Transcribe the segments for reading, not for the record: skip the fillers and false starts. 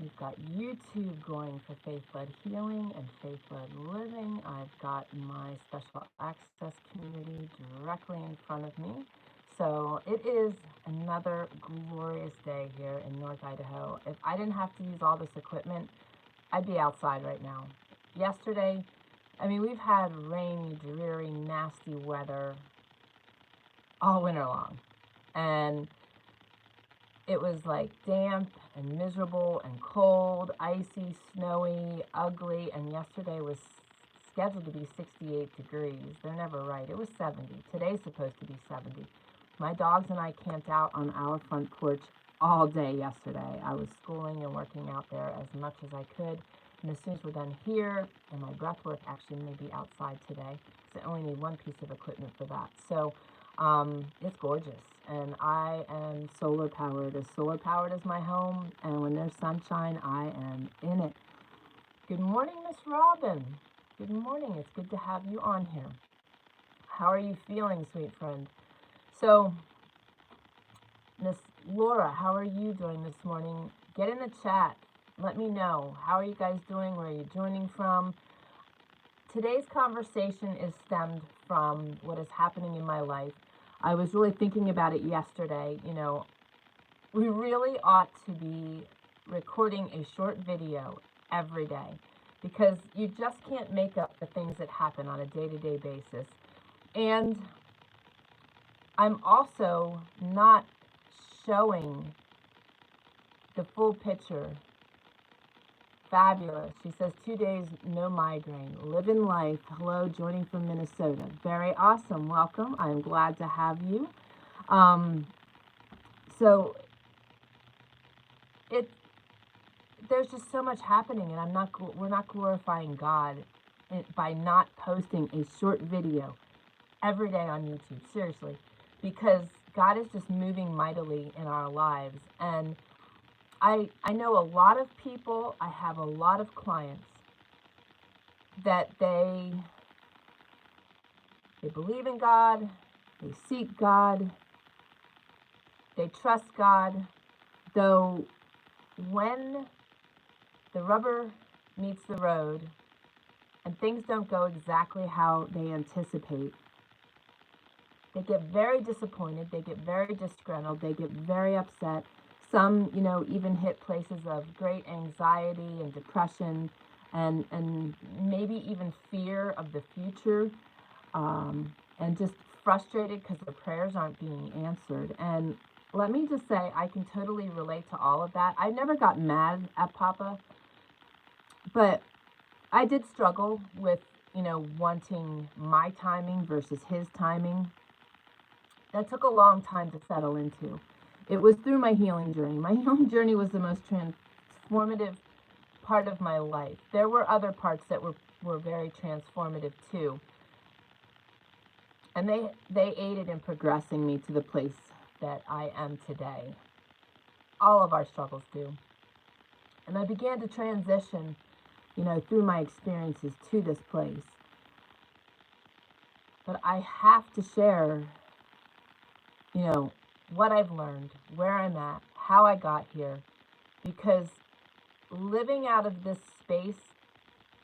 You've got YouTube going for faith-led healing and faith-led living. I've got my special access community directly in front of me. So it is another glorious day here in North Idaho. If I didn't have to use all this equipment, I'd be outside right now. Yesterday, I mean, we've had rainy, dreary, nasty weather all winter long. And it was like damp and miserable and cold, icy, snowy, ugly, and yesterday was scheduled to be 68 degrees. They're never right. It was 70. Today's supposed to be 70. My dogs and I camped out on our front porch all day yesterday. I was schooling and working out there as much as I could. And as soon as we're done here, and my breathwork actually may be outside today, because I only need one piece of equipment for that. So it's gorgeous. And I am solar powered. As solar powered as my home. And when there's sunshine, I am in it. Good morning, Miss Robin. Good morning. It's good to have you on here. How are you feeling, sweet friend? So, Miss Laura, how are you doing this morning? Get in the chat. Let me know. How are you guys doing? Where are you joining from? Today's conversation is stemmed from what is happening in my life. I was really thinking about it yesterday. You know, we really ought to be recording a short video every day because you just can't make up the things that happen on a day-to-day basis. And I'm also not showing the full picture. Fabulous. She says 2 days, no migraine. Living life. Hello, joining from Minnesota. Very awesome. Welcome. I'm glad to have you. So there's just so much happening, and we're not glorifying God by not posting a short video every day on YouTube. Seriously, because God is just moving mightily in our lives, and I know a lot of people, I have a lot of clients that they believe in God, they seek God, they trust God, though when the rubber meets the road and things don't go exactly how they anticipate, they get very disappointed, they get very disgruntled, they get very upset. Some, you know, even hit places of great anxiety and depression and maybe even fear of the future, and just frustrated because their prayers aren't being answered. And let me just say, I can totally relate to all of that. I never got mad at Papa, but I did struggle with, you know, wanting my timing versus his timing. That took a long time to settle into. It was through my healing journey. My healing journey was the most transformative part of my life. There were other parts that were very transformative too. And they aided in progressing me to the place that I am today. All of our struggles do. And I began to transition, you know, through my experiences to this place. But I have to share, you know, what I've learned, where I'm at, how I got here, because living out of this space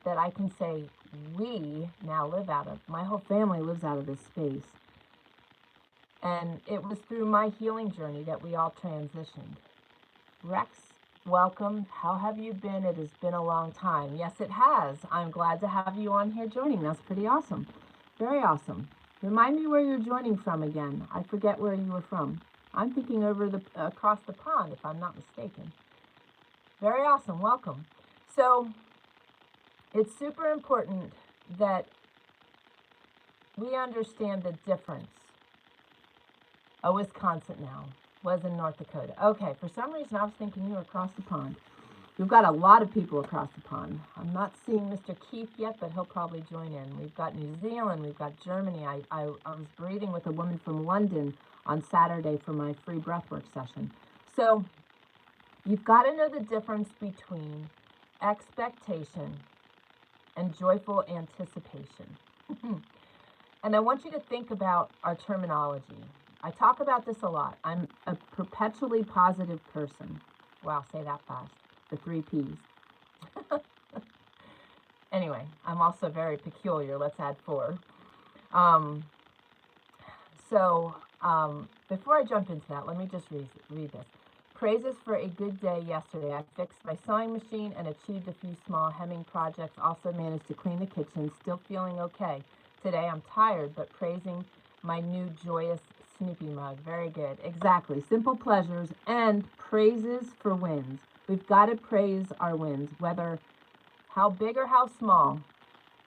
that I can say we now live out of, my whole family lives out of this space. And it was through my healing journey that we all transitioned. Rex, welcome. How have you been? It has been a long time. Yes, it has. I'm glad to have you on here joining. That's pretty awesome. Very awesome. Remind me where you're joining from again. I forget where you were from. I'm thinking across the pond, if I'm not mistaken. Very awesome. Welcome. So it's super important that we understand the difference. Oh, Wisconsin now. Was in North Dakota. Okay, for some reason I was thinking you were across the pond. We've got a lot of people across the pond. I'm not seeing Mr. Keith yet, but he'll probably join in. We've got New Zealand, we've got Germany. I was breathing with a woman from London on Saturday for my free breathwork session. So you've got to know the difference between expectation and joyful anticipation. And I want you to think about our terminology. I talk about this a lot. I'm a perpetually positive person. Wow, say that fast. the 3 P's. Anyway, I'm also very peculiar. Let's add 4. Before I jump into that, let me just read this. Praises for a good day yesterday. I fixed my sewing machine and achieved a few small hemming projects. Also managed to clean the kitchen. Still feeling okay. Today I'm tired, but praising my new joyous Snoopy mug. Very good. Exactly. Simple pleasures and praises for wins. We've got to praise our wins, whether how big or how small.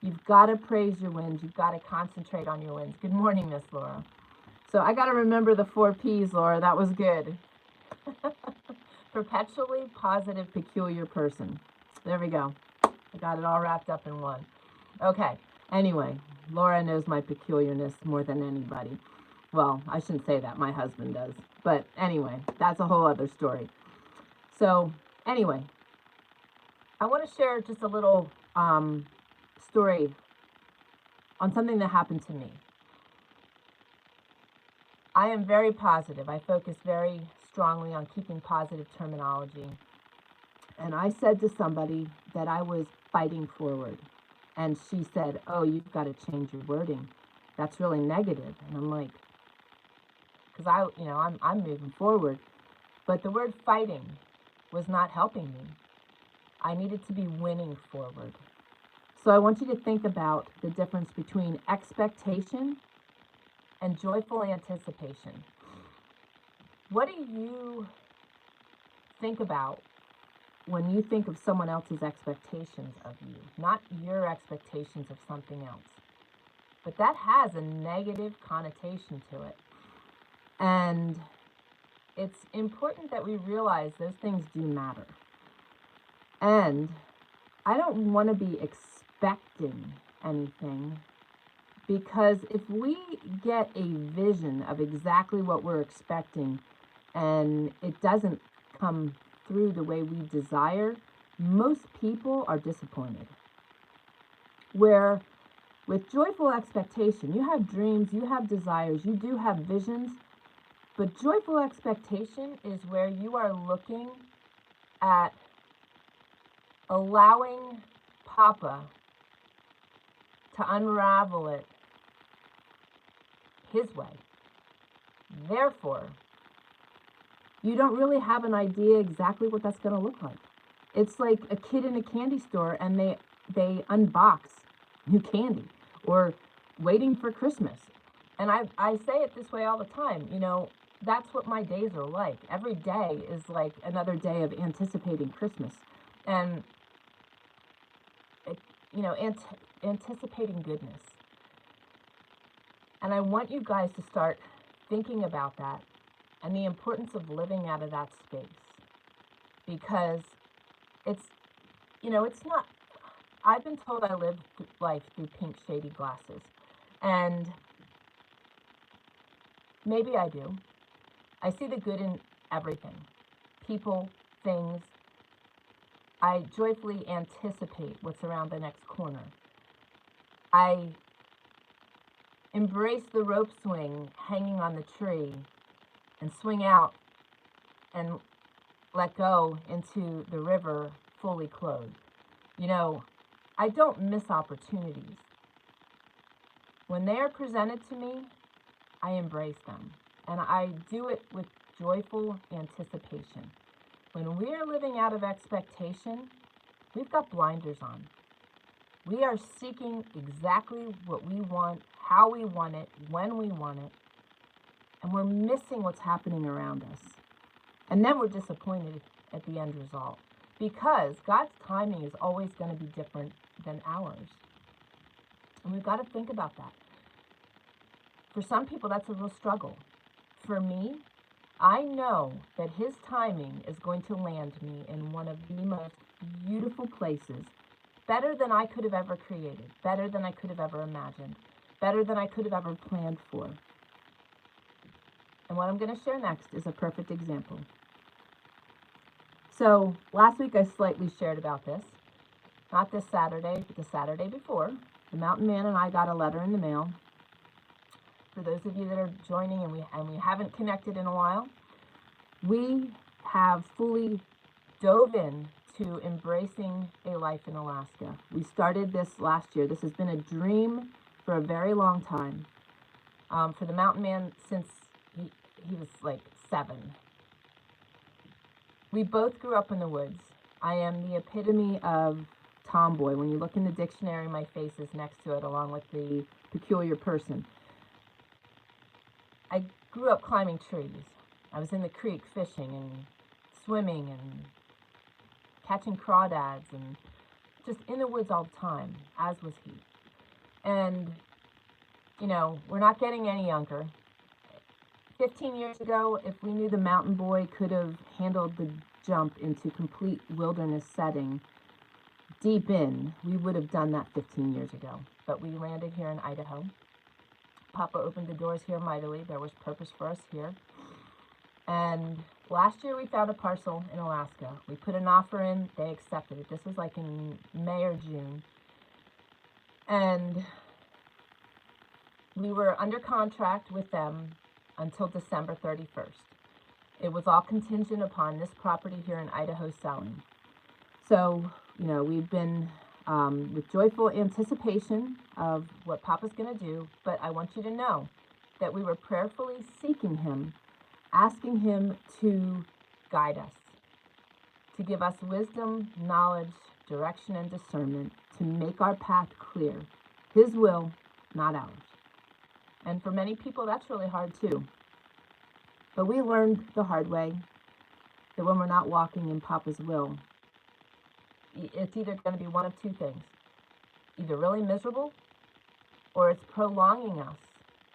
You've got to praise your wins. You've got to concentrate on your wins. Good morning, Miss Laura. So I got to remember the 4 P's, Laura. That was good. Perpetually positive, peculiar person. There we go. I got it all wrapped up in one. Okay. Anyway, Laura knows my peculiarness more than anybody. Well, I shouldn't say that. My husband does. But anyway, that's a whole other story. So anyway, I want to share just a little story on something that happened to me. I am very positive. I focus very strongly on keeping positive terminology. And I said to somebody that I was fighting forward. And she said, "Oh, you've got to change your wording. That's really negative." And I'm like, because I'm moving forward. But the word fighting was not helping me. I needed to be winning forward. So I want you to think about the difference between expectation and joyful anticipation. What do you think about when you think of someone else's expectations of you? Not your expectations of something else. But that has a negative connotation to it. And it's important that we realize those things do matter. And I don't want to be expecting anything, because if we get a vision of exactly what we're expecting and it doesn't come through the way we desire, most people are disappointed. Where with joyful expectation, you have dreams, you have desires, you do have visions, but joyful expectation is where you are looking at allowing Papa to unravel it his way. Therefore, you don't really have an idea exactly what that's going to look like. It's like a kid in a candy store and they unbox new candy, or waiting for Christmas. And I say it this way all the time. That's what my days are like. Every day is like another day of anticipating Christmas. And anticipating goodness. And I want you guys to start thinking about that and the importance of living out of that space. Because it's not, I've been told I live life through pink shady glasses. And maybe I do. I see the good in everything. People, things. I joyfully anticipate what's around the next corner. I embrace the rope swing hanging on the tree and swing out and let go into the river fully clothed. I don't miss opportunities. When they are presented to me, I embrace them. And I do it with joyful anticipation. When we are living out of expectation, we've got blinders on. We are seeking exactly what we want, how we want it, when we want it, and we're missing what's happening around us. And then we're disappointed at the end result, because God's timing is always going to be different than ours. And we've got to think about that. For some people, that's a real struggle. For me, I know that His timing is going to land me in one of the most beautiful places, better than I could have ever created, better than I could have ever imagined, better than I could have ever planned for. And what I'm going to share next is a perfect example. So last week I slightly shared about this. Not this Saturday, but the Saturday before. The Mountain Man and I got a letter in the mail. For those of you that are joining and we haven't connected in a while, we have fully dove in to embracing a life in Alaska. We started this last year. This has been a dream for a very long time. For the mountain man since he was like 7. We both grew up in the woods. I am the epitome of tomboy. When you look in the dictionary, my face is next to it, along with the peculiar person. I grew up climbing trees. I was in the creek fishing and swimming and catching crawdads and just in the woods all the time, as was he. And, you know, we're not getting any younger. 15 years ago, if we knew the mountain boy could have handled the jump into complete wilderness setting deep in, we would have done that 15 years ago. But we landed here in Idaho. Papa opened the doors here mightily. There was purpose for us here. And last year we found a parcel in Alaska. We put an offer in. They accepted it. This was like in May or June. And we were under contract with them until December 31st. It was all contingent upon this property here in Idaho selling. So, you know, we've been with joyful anticipation of what Papa's going to do, but I want you to know that we were prayerfully seeking him, asking him to guide us, to give us wisdom, knowledge, direction, and discernment, to make our path clear. His will, not ours. And for many people, that's really hard too. But we learned the hard way that when we're not walking in Papa's will, it's either going to be one of two things. Either really miserable, or it's prolonging us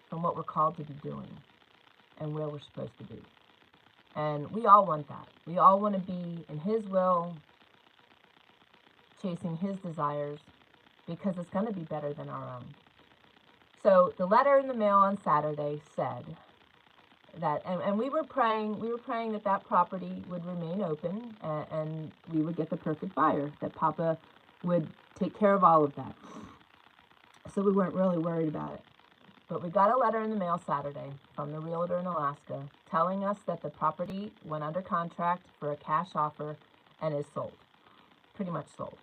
from what we're called to be doing and where we're supposed to be. And we all want that. We all want to be in his will, chasing his desires, because it's going to be better than our own. So the letter in the mail on Saturday said that, and we were praying that that property would remain open, and we would get the perfect buyer, that Papa would take care of all of that. So we weren't really worried about it. But we got a letter in the mail Saturday from the realtor in Alaska telling us that the property went under contract for a cash offer and is sold. Pretty much sold.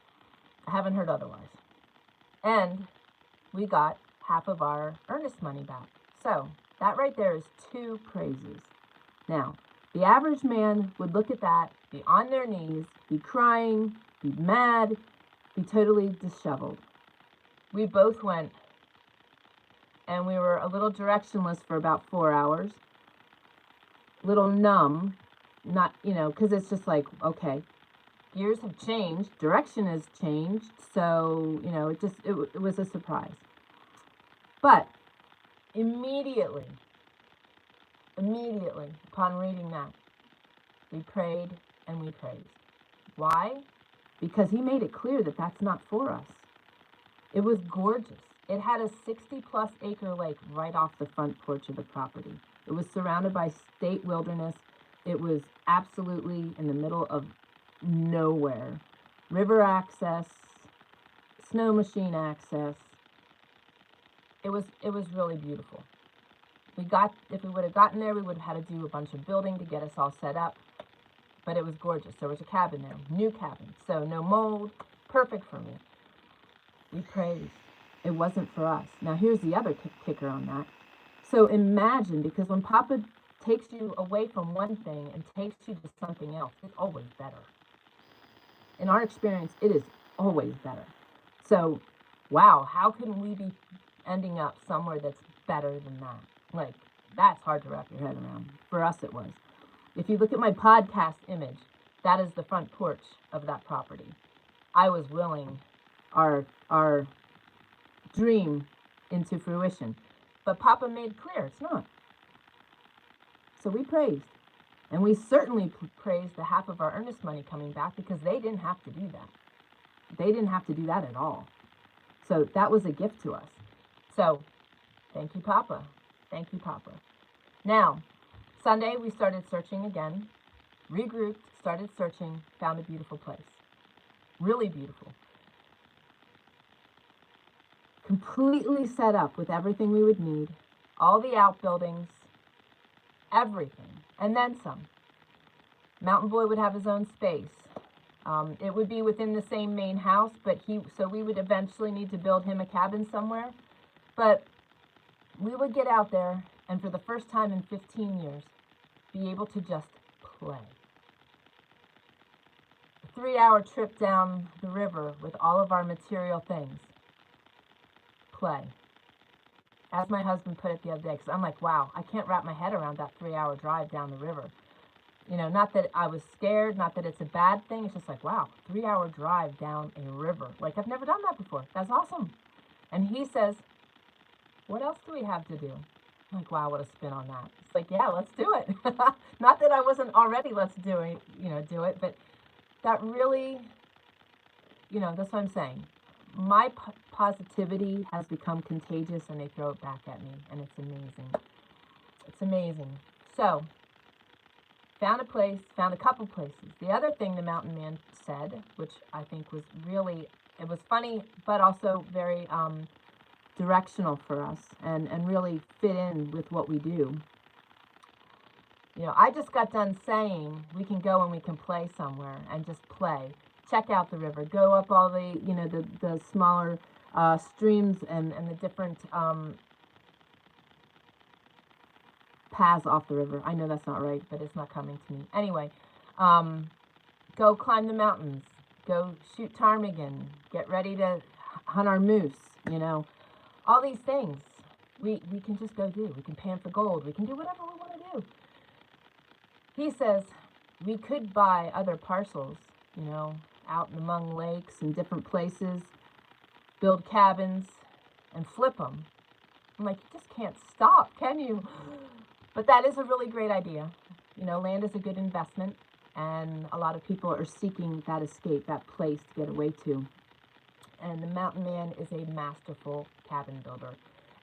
I haven't heard otherwise. And we got half of our earnest money back. So that right there is 2 praises. Now, the average man would look at that, be on their knees, be crying, be mad, be totally disheveled. We both went, and we were a little directionless for about 4 hours, little numb, not, you know, because it's just like, okay, gears have changed, direction has changed, so, you know, it was a surprise. But immediately upon reading that, we prayed and we praised. Why? Because he made it clear that that's not for us. It was gorgeous. It had a 60-plus acre lake right off the front porch of the property. It was surrounded by state wilderness. It was absolutely in the middle of nowhere. River access, snow machine access. It was really beautiful. If we would have gotten there, we would have had to do a bunch of building to get us all set up. But it was gorgeous. There was a cabin there, new cabin. So no mold, perfect for me. We praised. It wasn't for us. Now here's the other kicker on that. So imagine, because when Papa takes you away from one thing and takes you to something else, it's always better. In our experience, it is always better. So, wow, how can we be ending up somewhere that's better than that? Like, that's hard to wrap your head around. For us, it was. If you look at my podcast image, that is the front porch of that property. I was willing our dream into fruition. But Papa made clear it's not. So we praised. And we certainly praised the half of our earnest money coming back, because they didn't have to do that. They didn't have to do that at all. So that was a gift to us. So thank you, Papa. Thank you, Papa. Now, Sunday we started searching again, regrouped, started searching, found a beautiful place. Really beautiful. Completely set up with everything we would need, all the outbuildings, everything, and then some. Mountain Boy would have his own space. It would be within the same main house, but so we would eventually need to build him a cabin somewhere. But we would get out there, and for the first time in 15 years, be able to just play. A 3-hour trip down the river with all of our material things. Play. As my husband put it the other day, because I'm like, wow, I can't wrap my head around that 3-hour drive down the river. You know, not that I was scared, not that it's a bad thing. It's just like, wow, 3-hour drive down a river. Like, I've never done that before. That's awesome. And he says, what else do we have to do? I'm like, wow, what a spin on that. It's like, yeah, let's do it. Not that I wasn't already do it, but that really, that's what I'm saying. My positivity has become contagious, and they throw it back at me, and it's amazing. It's amazing. So, found a couple places. The other thing the mountain man said, which I think was really, it was funny, but also very directional for us, and really fit in with what we do. I just got done saying we can go and we can play somewhere and just play. Check out the river. Go up all the, the smaller streams and the different paths off the river. I know that's not right, but it's not coming to me. Anyway, go climb the mountains. Go shoot ptarmigan. Get ready to hunt our moose, All these things we can just go do. We can pan for gold. We can do whatever we want to do. He says we could buy other parcels, out among lakes and different places, build cabins, and flip them. I'm like, you just can't stop, can you? But that is a really great idea. Land is a good investment, and a lot of people are seeking that escape, that place to get away to. And the mountain man is a masterful cabin builder.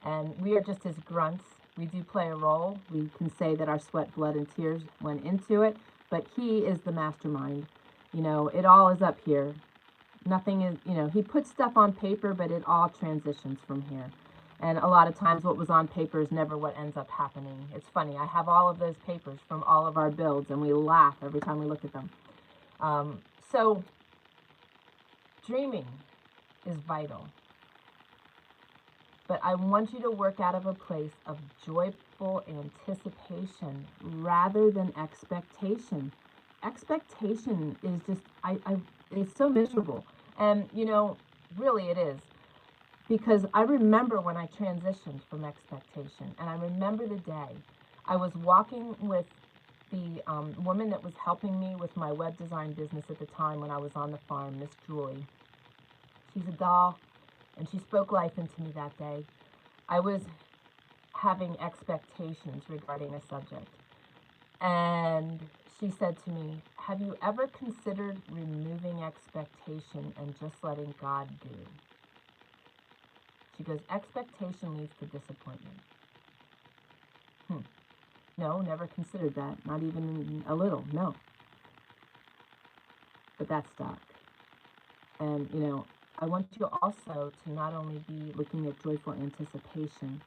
And we are just his grunts. We do play a role. We can say that our sweat, blood, and tears went into it, but he is the mastermind. It all is up here. Nothing is, he puts stuff on paper, but it all transitions from here. And a lot of times what was on paper is never what ends up happening. It's funny. I have all of those papers from all of our builds, and we laugh every time we look at them. So dreaming is vital. But I want you to work out of a place of joyful anticipation rather than expectation. Expectation is just, it's so miserable. And, really it is. Because I remember when I transitioned from expectation, and I remember the day I was walking with the woman that was helping me with my web design business at the time when I was on the farm, Miss Julie. She's a doll, and she spoke life into me that day. I was having expectations regarding a subject, and she said to me, have you ever considered removing expectation and just letting God do? She goes, expectation leads to disappointment. No, never considered that. Not even a little, no. But that stuck. And, I want you also to not only be looking at joyful anticipation,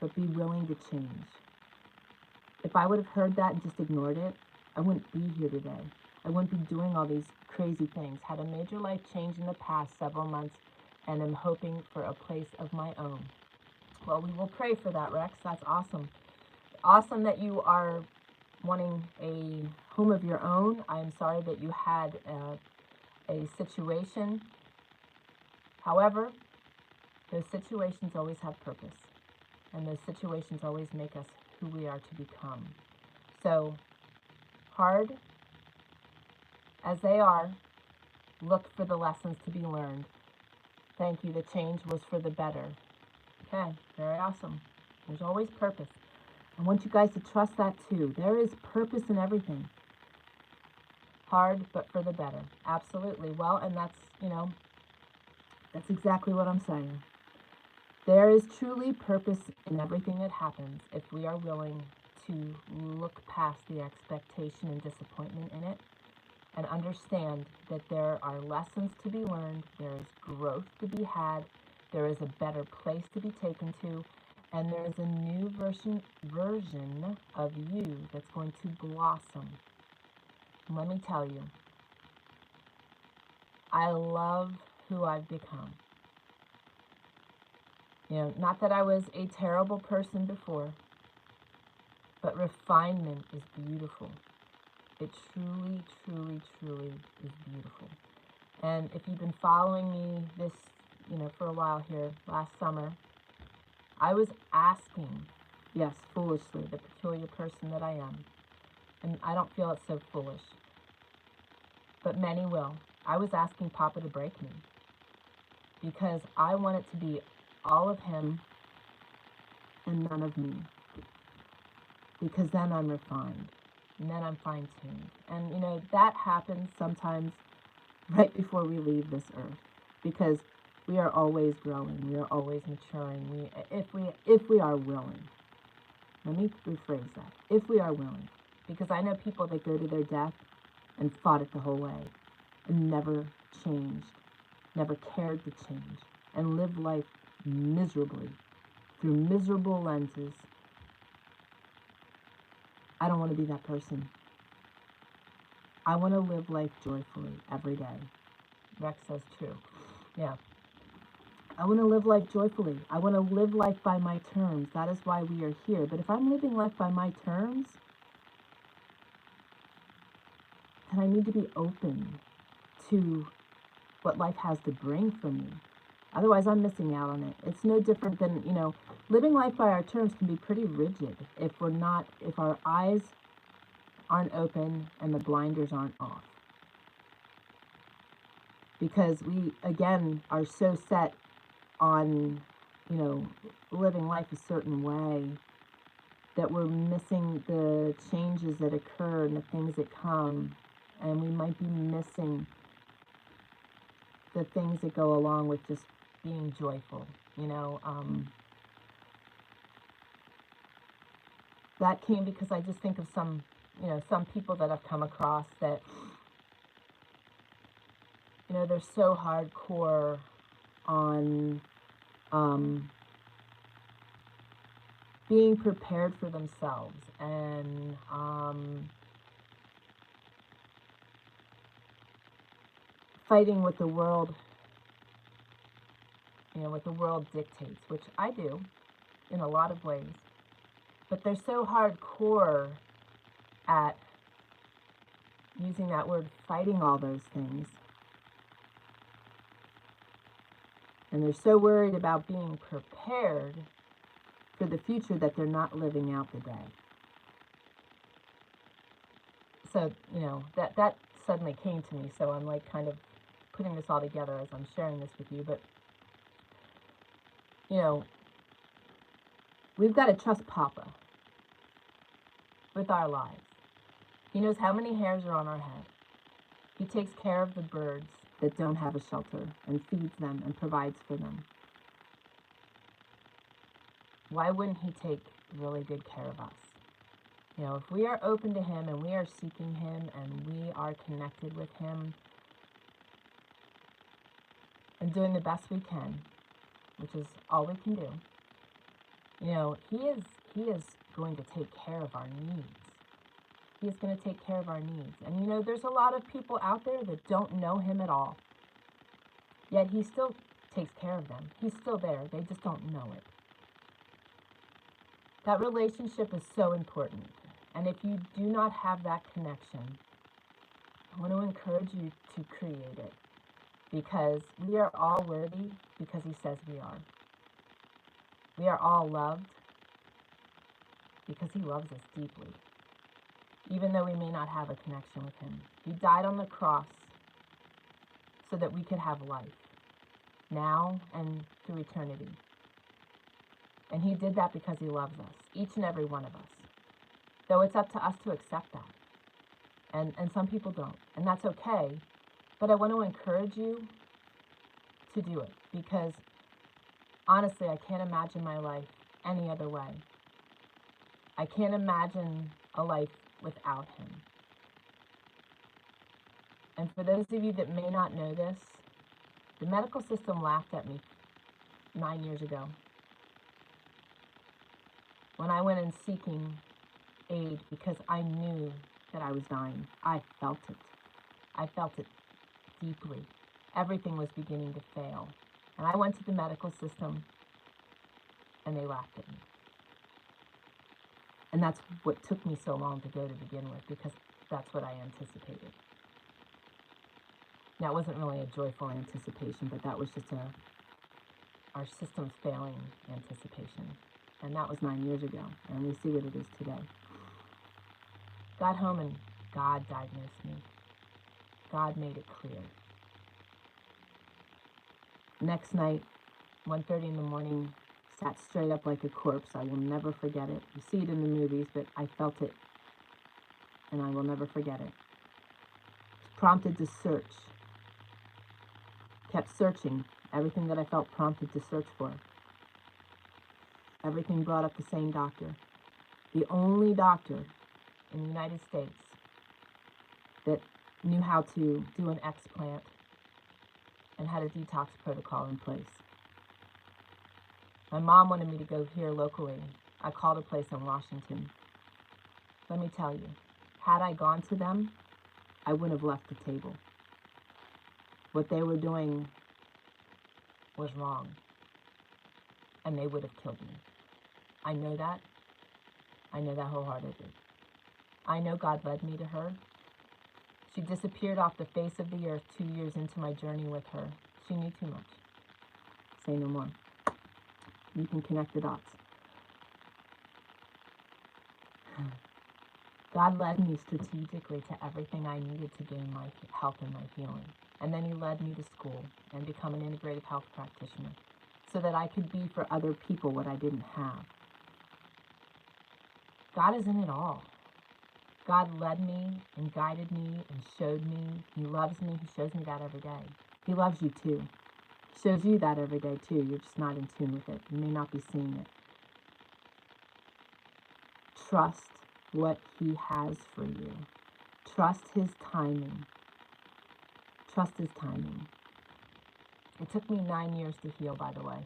but be willing to change. If I would have heard that and just ignored it, I wouldn't be here today. I wouldn't be doing all these crazy things. Had a major life change in the past several months, and I'm hoping for a place of my own. Well, we will pray for that, Rex. That's awesome. Awesome that you are wanting a home of your own. I am sorry that you had a situation. However, those situations always have purpose, and those situations always make us who we are to become. So, hard as they are, look for the lessons to be learned. Thank you, the change was for the better. Okay, very awesome. There's always purpose. I want you guys to trust that too. There is purpose in everything. Hard, but for the better. Absolutely. Well, and that's, that's exactly what I'm saying. There is truly purpose in everything that happens if we are willing to look past the expectation and disappointment in it and understand that there are lessons to be learned, there is growth to be had, there is a better place to be taken to, and there is a new version of you that's going to blossom. Let me tell you, I love who I've become. Not that I was a terrible person before, but refinement is beautiful. It truly, truly, truly is beautiful. And if you've been following me this, for a while here, last summer, I was asking, yes, foolishly, the peculiar person that I am, and I don't feel it's so foolish, but many will. I was asking Papa to break me because I want it to be all of him and none of me, because then I'm refined and then I'm fine-tuned. And that happens sometimes right before we leave this earth, because we are always growing, we are always maturing. If we are willing. Let me rephrase that. If we are willing, because I know people that go to their death and fought it the whole way and never changed, never cared to change, and live life miserably through miserable lenses. I don't want to be that person. I want to live life joyfully every day. Rex says true. Yeah. I want to live life joyfully. I want to live life by my terms. That is why we are here. But if I'm living life by my terms, then I need to be open to what life has to bring for me. Otherwise, I'm missing out on it. It's no different than, living life by our terms can be pretty rigid if our eyes aren't open and the blinders aren't off. Because we, again, are so set on, living life a certain way that we're missing the changes that occur and the things that come. And we might be missing the things that go along with just being joyful, that came because I just think of some people that I've come across that, they're so hardcore on being prepared for themselves and fighting what the world, what the world dictates, which I do in a lot of ways. But they're so hardcore at using that word, fighting all those things. And they're so worried about being prepared for the future that they're not living out the day. So, that suddenly came to me. So I'm like kind of putting this all together as I'm sharing this with you. But, we've got to trust Papa with our lives. He knows how many hairs are on our head. He takes care of the birds that don't have a shelter and feeds them and provides for them. Why wouldn't he take really good care of us? If we are open to him and we are seeking him and we are connected with him and doing the best we can, which is all we can do, he is going to take care of our needs. He is going to take care of our needs. And there's a lot of people out there that don't know him at all. Yet he still takes care of them. He's still there. They just don't know it. That relationship is so important. And if you do not have that connection, I want to encourage you to create it. Because we are all worthy because he says we are. We are all loved because he loves us deeply. Even though we may not have a connection with him. He died on the cross so that we could have life, now and through eternity. And he did that because he loves us, each and every one of us. Though it's up to us to accept that. And some people don't, and that's okay. But I want to encourage you to do it, because honestly, I can't imagine my life any other way. I can't imagine a life without him. And for those of you that may not know this, the medical system laughed at me 9 years ago when I went in seeking aid because I knew that I was dying. I felt it. I felt it deeply. Everything was beginning to fail. And I went to the medical system, and they laughed at me. And that's what took me so long to go to begin with, because that's what I anticipated. Now, it wasn't really a joyful anticipation, but that was just our system's failing anticipation. And that was 9 years ago, and we see what it is today. Got home and God diagnosed me. God made it clear. Next night, 1:30 in the morning, sat straight up like a corpse. I will never forget it. You see it in the movies, but I felt it, and I will never forget it. Prompted to search. Kept searching everything that I felt prompted to search for. Everything brought up the same doctor. The only doctor in the United States that knew how to do an explant and had a detox protocol in place. My mom wanted me to go here locally. I called a place in Washington. Let me tell you, had I gone to them, I wouldn't have left the table. What they were doing was wrong, and they would have killed me. I know that. I know that wholeheartedly. I know God led me to her. She disappeared off the face of the earth 2 years into my journey with her. She knew too much. Say no more. You can connect the dots. God led me strategically to everything I needed to gain my health and my healing. And then he led me to school and become an integrative health practitioner so that I could be for other people what I didn't have. God is in it all. God led me and guided me and showed me. He loves me. He shows me that every day. He loves you too. He shows you that every day too. You're just not in tune with it. You may not be seeing it. Trust what he has for you. Trust his timing. Trust his timing. It took me 9 years to heal, by the way.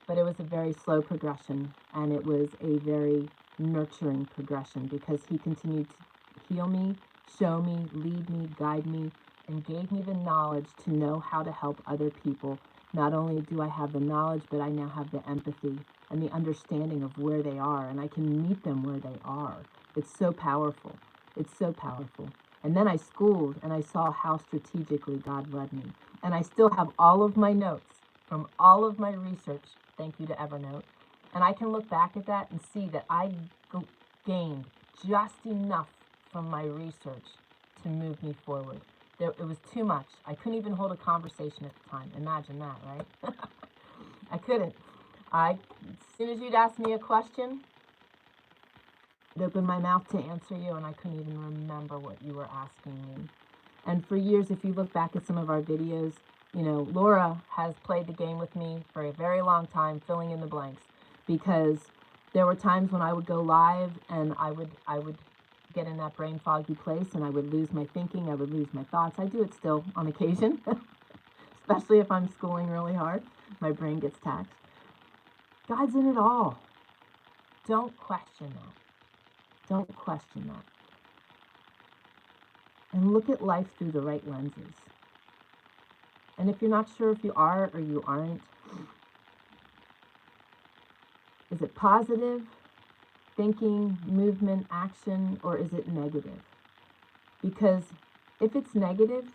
But it was a very slow progression, and it was a very nurturing progression because he continued to heal me, show me, lead me, guide me, and gave me the knowledge to know how to help other people. Not only do I have the knowledge, but I now have the empathy and the understanding of where they are, and I can meet them where they are. It's so powerful. It's so powerful. And then I schooled, and I saw how strategically God led me. And I still have all of my notes from all of my research. Thank you to Evernote. And I can look back at that and see that I gained just enough from my research to move me forward. It was too much. I couldn't even hold a conversation at the time. Imagine that, right? I couldn't. As soon as you'd ask me a question, I'd open my mouth to answer you, and I couldn't even remember what you were asking me. And for years, if you look back at some of our videos, you know, Laura has played the game with me for a very long time, filling in the blanks, because there were times when I would go live and I would get in that brain foggy place and I would lose my thinking, I would lose my thoughts. I do it still on occasion, especially if I'm schooling really hard. My brain gets taxed. God's in it all. Don't question that. Don't question that. And look at life through the right lenses. And if you're not sure if you are or you aren't, is it positive thinking, movement, action, or is it negative? Because if it's negative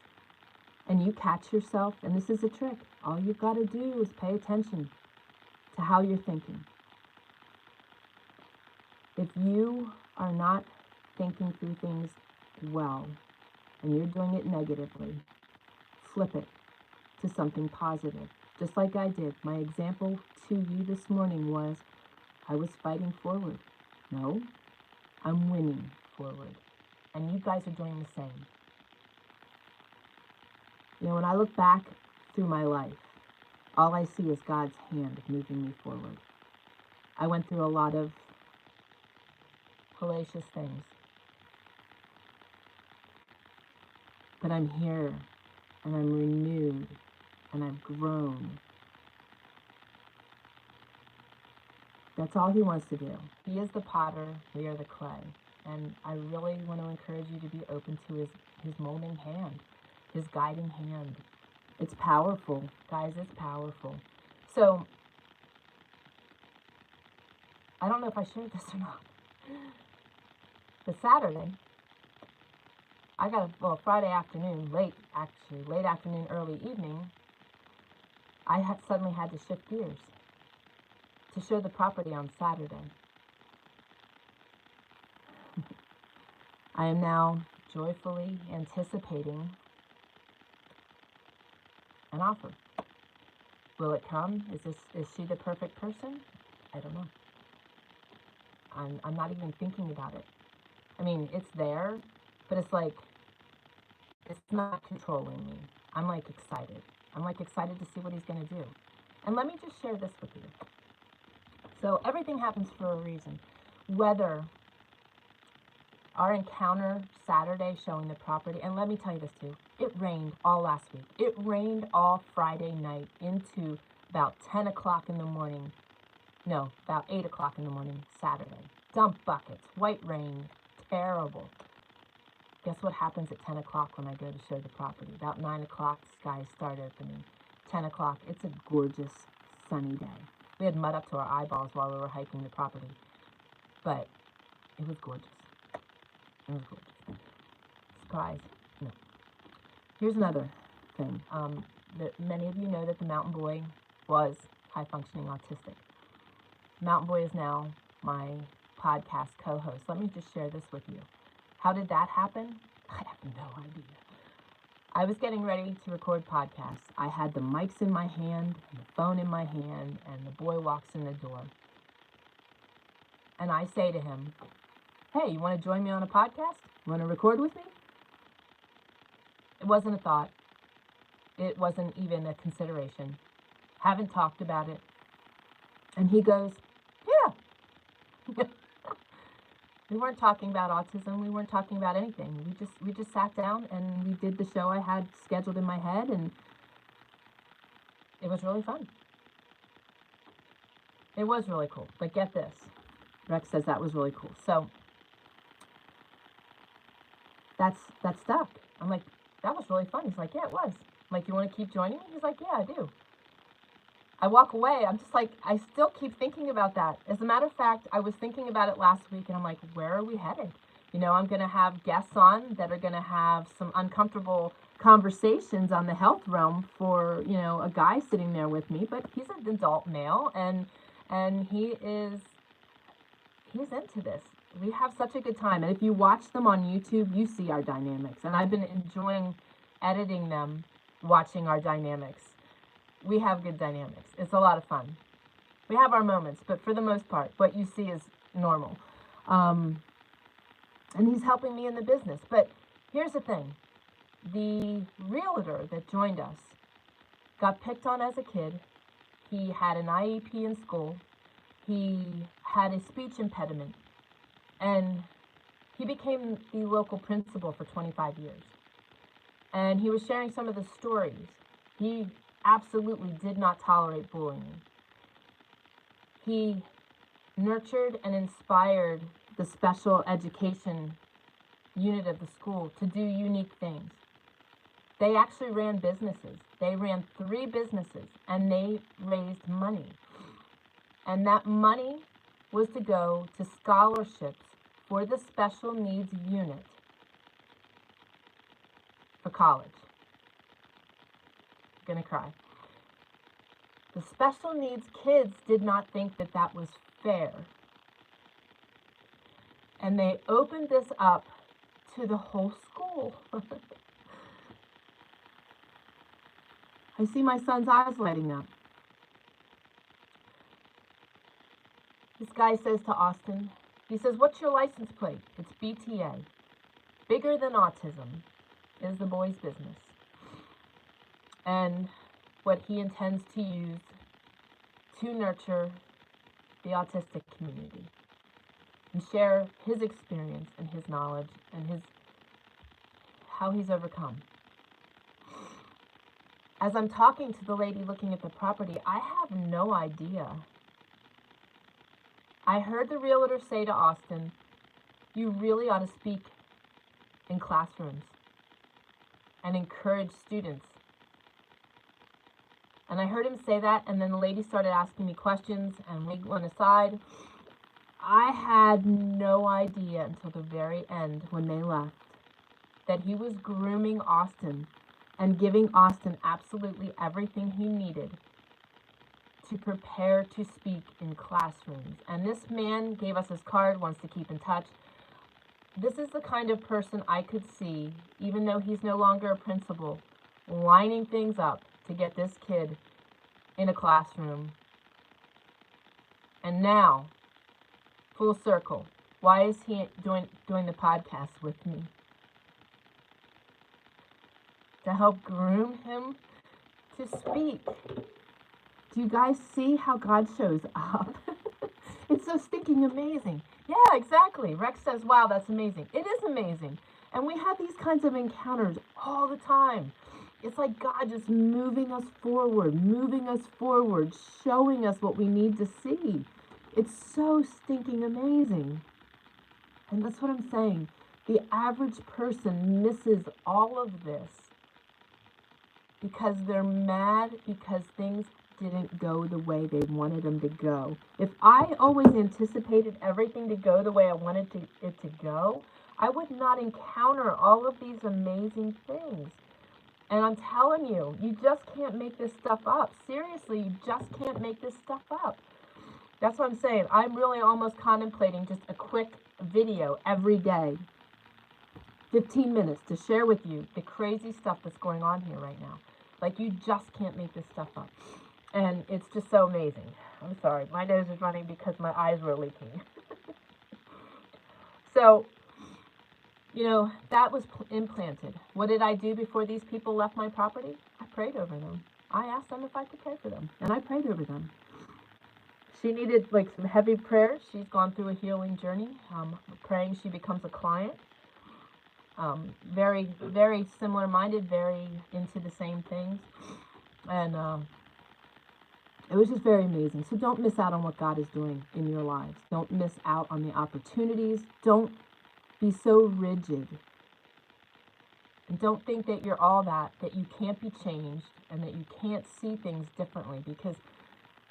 and you catch yourself, and this is a trick, all you've got to do is pay attention to how you're thinking. If you are not thinking through things well and you're doing it negatively, flip it to something positive, just like I did. My example to you this morning was I was fighting forward. No, I'm winning forward. And you guys are doing the same. You know, when I look back through my life, all I see is God's hand moving me forward. I went through a lot of hellacious things. But I'm here, and I'm renewed, and I've grown. That's all he wants to do. He is the potter, we are the clay. And I really want to encourage you to be open to his molding hand, his guiding hand. It's powerful, guys, it's powerful. So, I don't know if I shared this or not. The Saturday, I got Friday afternoon, late afternoon, early evening, I suddenly had to shift gears to show the property on Saturday. I am now joyfully anticipating an offer. Will it come? Is she the perfect person? I don't know. I'm not even thinking about it. I mean, it's there, but it's like, it's not controlling me. I'm like excited. I'm like excited to see what he's going to do. And let me just share this with you. So everything happens for a reason. Whether our encounter Saturday showing the property, and let me tell you this too, it rained all last week. It rained all Friday night into about 10 o'clock in the morning. No, about 8 o'clock in the morning Saturday. Dump buckets, white rain, terrible. Guess what happens at 10 o'clock when I go to show the property? About 9 o'clock, the skies start opening. 10 o'clock, it's a gorgeous sunny day. We had mud up to our eyeballs while we were hiking the property, but it was gorgeous. It was gorgeous. Surprise. No. Here's another thing. Many of you know that the Mountain Boy was high-functioning autistic. Mountain Boy is now my podcast co-host. Let me just share this with you. How did that happen? I have no idea. I was getting ready to record podcasts. I had the mics in my hand, and the phone in my hand, and the boy walks in the door. And I say to him, hey, you want to join me on a podcast? You want to record with me? It wasn't a thought. It wasn't even a consideration. Haven't talked about it. And he goes, yeah. We weren't talking about autism. We weren't talking about anything. We just sat down and we did the show I had scheduled in my head, and it was really fun. It was really cool. But get this. Rex says that was really cool. So that stuck. I'm like, that was really fun. He's like, yeah, it was. I'm like, you want to keep joining me? He's like, yeah, I do. I walk away. I'm just like, I still keep thinking about that. As a matter of fact, I was thinking about it last week, and I'm like, where are we headed? You know, I'm going to have guests on that are going to have some uncomfortable conversations on the health realm for, you know, a guy sitting there with me, but he's an adult male, and he's into this. We have such a good time. And if you watch them on YouTube, you see our dynamics. And I've been enjoying editing them, watching our dynamics. We have good dynamics. It's a lot of fun. We have our moments, but for the most part, what you see is normal. And he's helping me in the business. But here's the thing. The realtor that joined us got picked on as a kid. He had an IEP in school. He had a speech impediment. And he became the local principal for 25 years. And he was sharing some of the stories. He absolutely did not tolerate bullying. He nurtured and inspired the special education unit of the school to do unique things. They actually ran businesses. They ran 3 businesses, and they raised money. And that money was to go to scholarships for the special needs unit for college. I'm gonna cry. The special needs kids did not think that that was fair. And they opened this up to the whole school. I see my son's eyes lighting up. This guy says to Austin, he says, what's your license plate? It's BTA. Bigger than autism is the boy's business. And what he intends to use to nurture the autistic community and share his experience and his knowledge and how he's overcome. As I'm talking to the lady looking at the property, I have no idea. I heard the realtor say to Austin, you really ought to speak in classrooms and encourage students And I heard him say that, and then the lady started asking me questions, and we went aside. I had no idea until the very end when they left that he was grooming Austin and giving Austin absolutely everything he needed to prepare to speak in classrooms. And this man gave us his card, wants to keep in touch. This is the kind of person I could see, even though he's no longer a principal, lining things up to get this kid in a classroom. And now, full circle, why is he doing the podcast with me? To help groom him to speak. Do you guys see how God shows up? It's so stinking amazing. Yeah, exactly. Rex says, wow, that's amazing. It is amazing. And we have these kinds of encounters all the time. It's like God just moving us forward, showing us what we need to see. It's so stinking amazing. And that's what I'm saying. The average person misses all of this because they're mad because things didn't go the way they wanted them to go. If I always anticipated everything to go the way I wanted it to go, I would not encounter all of these amazing things. And I'm telling you, you just can't make this stuff up. Seriously, you just can't make this stuff up. That's what I'm saying. I'm really almost contemplating just a quick video every day, 15 minutes, to share with you the crazy stuff that's going on here right now. Like, you just can't make this stuff up. And it's just so amazing. I'm sorry, my nose is running because my eyes were leaking. So, you know, that was implanted. What did I do before these people left my property? I prayed over them. I asked them if I could pray for them, and I prayed over them. She needed like some heavy prayers. She's gone through a healing journey. Praying she becomes a client. Very, very similar-minded, very into the same things. And it was just very amazing. So don't miss out on what God is doing in your lives. Don't miss out on the opportunities. Don't be so rigid. And don't think that you're all that you can't be changed and that you can't see things differently. Because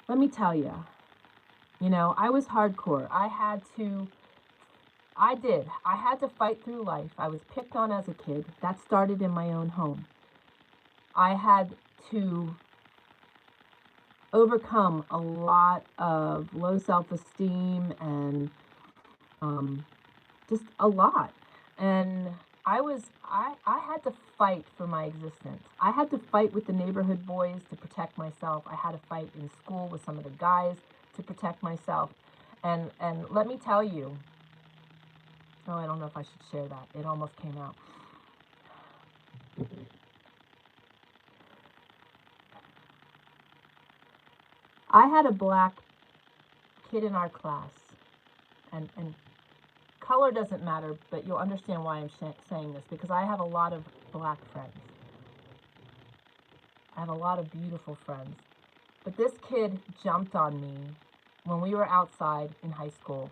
let me tell you, you know, I was hardcore. I had to fight through life. I was picked on as a kid. That started in my own home. I had to overcome a lot of low self-esteem and just a lot. And I had to fight for my existence. I had to fight with the neighborhood boys to protect myself. I had to fight in school with some of the guys to protect myself. And let me tell you, oh, I don't know if I should share that. It almost came out. I had a black kid in our class, and color doesn't matter, but you'll understand why I'm saying this, because I have a lot of black friends. I have a lot of beautiful friends. But this kid jumped on me when we were outside in high school,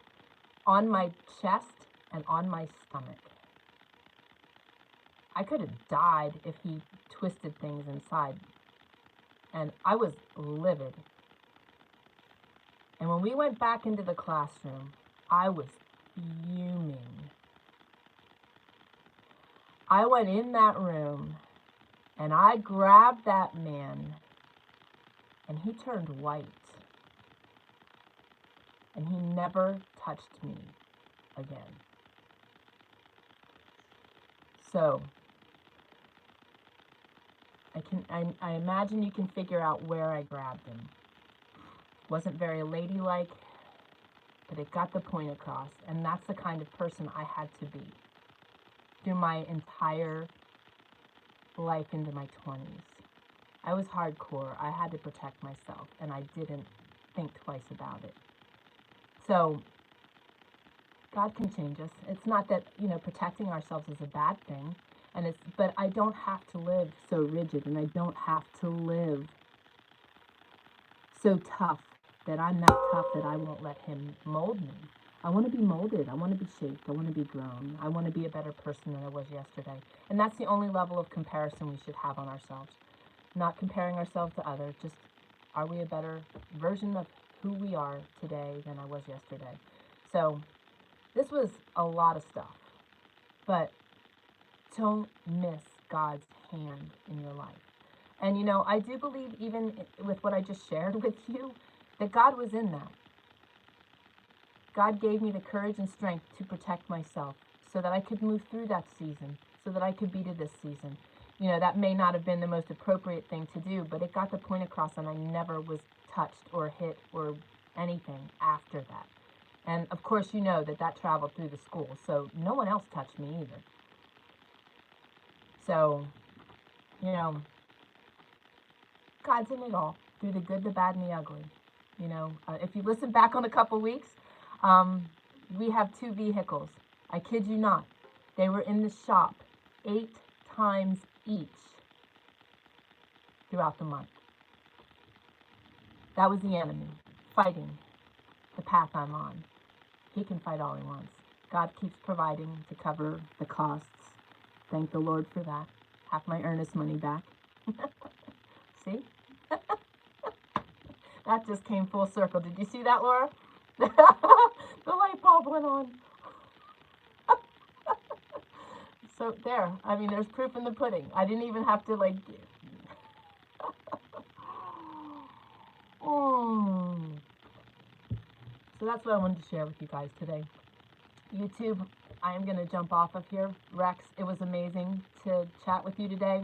on my chest and on my stomach. I could have died if he twisted things inside. And I was livid. And when we went back into the classroom, I was fuming. I went in that room and I grabbed that man and he turned white. And he never touched me again. So, I imagine you can figure out where I grabbed him. Wasn't very ladylike, but it got the point across. And that's the kind of person I had to be through my entire life into my 20s. I was hardcore. I had to protect myself, and I didn't think twice about it. So, God can change us. It's not that, you know, protecting ourselves is a bad thing, but I don't have to live so rigid, and I don't have to live so tough that I'm that tough that I won't let him mold me. I want to be molded. I want to be shaped. I want to be grown. I want to be a better person than I was yesterday. And that's the only level of comparison we should have on ourselves. not comparing ourselves to others, just are we a better version of who we are today than I was yesterday? So this was a lot of stuff, but don't miss God's hand in your life. And you know, I do believe even with what I just shared with you, that God was in that. God gave me the courage and strength to protect myself so that I could move through that season, so that I could be to this season. You know, that may not have been the most appropriate thing to do, but it got the point across, and I never was touched or hit or anything after that. And of course, you know that traveled through the school, so no one else touched me either. So, you know, God's in it all, through the good, the bad, and the ugly. You know, if you listen back on a couple weeks, we have 2 vehicles. I kid you not. They were in the shop 8 times each throughout the month. That was the enemy fighting the path I'm on. He can fight all he wants. God keeps providing to cover the costs. Thank the Lord for that. Half my earnest money back. See? That just came full circle. Did you see that, Laura? The light bulb went on. So there. I mean, there's proof in the pudding. I didn't even have to like... So that's what I wanted to share with you guys today. YouTube, I am going to jump off of here. Rex, it was amazing to chat with you today.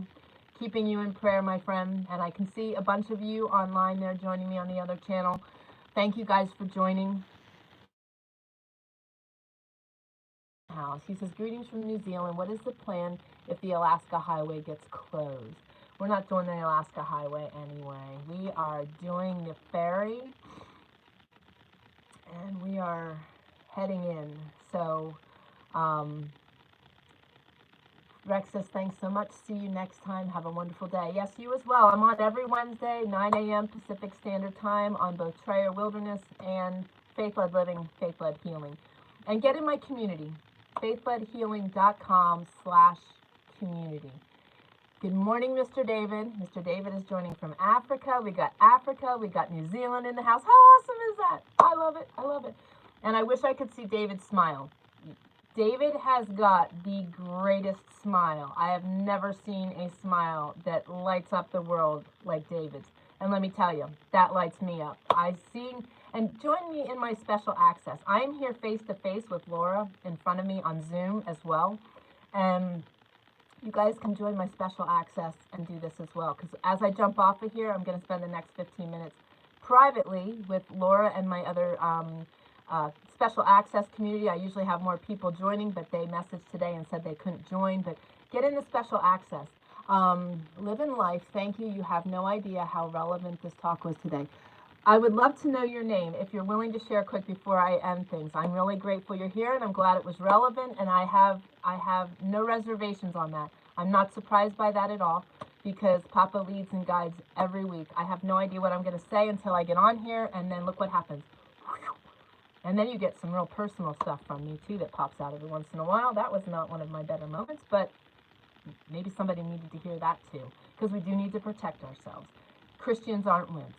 Keeping you in prayer, my friend. And I can see a bunch of you online there joining me on the other channel. Thank you guys for joining. He says, greetings from New Zealand. What is the plan if the Alaska Highway gets closed? We're not doing the Alaska Highway anyway. We are doing the ferry. And we are heading in. So, Rex says, thanks so much. See you next time. Have a wonderful day. Yes, you as well. I'm on every Wednesday, 9 a.m. Pacific Standard Time on both Trayer Wilderness and Faith-Led Living, Faith-Led Healing. And get in my community, faithledhealing.com/community. Good morning, Mr. David. Mr. David is joining from Africa. We got Africa. We got New Zealand in the house. How awesome is that? I love it. I love it. And I wish I could see David smile. David has got the greatest smile. I have never seen a smile that lights up the world like David's. And let me tell you, that lights me up. And join me in my special access. I'm here face-to-face with Laura in front of me on Zoom as well. And you guys can join my special access and do this as well. Because as I jump off of here, I'm going to spend the next 15 minutes privately with Laura and my other special access community. I usually have more people joining, but they messaged today and said they couldn't join. But get in the special access. Live in life. Thank you. You have no idea how relevant this talk was today. I would love to know your name if you're willing to share quick before I end things. I'm really grateful you're here, and I'm glad it was relevant, and I have no reservations on that. I'm not surprised by that at all, because Papa leads and guides every week. I have no idea what I'm going to say until I get on here, and then look what happens. And then you get some real personal stuff from me, too, that pops out every once in a while. That was not one of my better moments, but maybe somebody needed to hear that, too, because we do need to protect ourselves. Christians aren't wimps.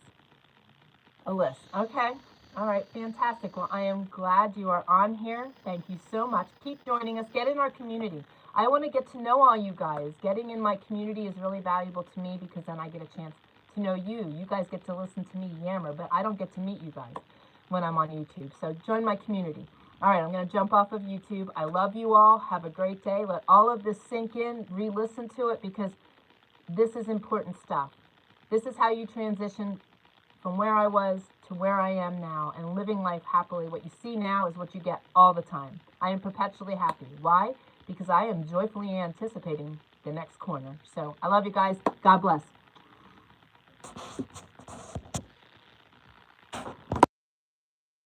Alyssa. Okay. All right. Fantastic. Well, I am glad you are on here. Thank you so much. Keep joining us. Get in our community. I want to get to know all you guys. Getting in my community is really valuable to me because then I get a chance to know you. You guys get to listen to me yammer, but I don't get to meet you guys when I'm on YouTube. So join my community. All right. I'm going to jump off of YouTube. I love you all. Have a great day. Let all of this sink in. Re-listen to it because this is important stuff. This is how you transition from where I was to where I am now and living life happily. What you see now is what you get all the time. I am perpetually happy. Why? Because I am joyfully anticipating the next corner. So I love you guys. God bless.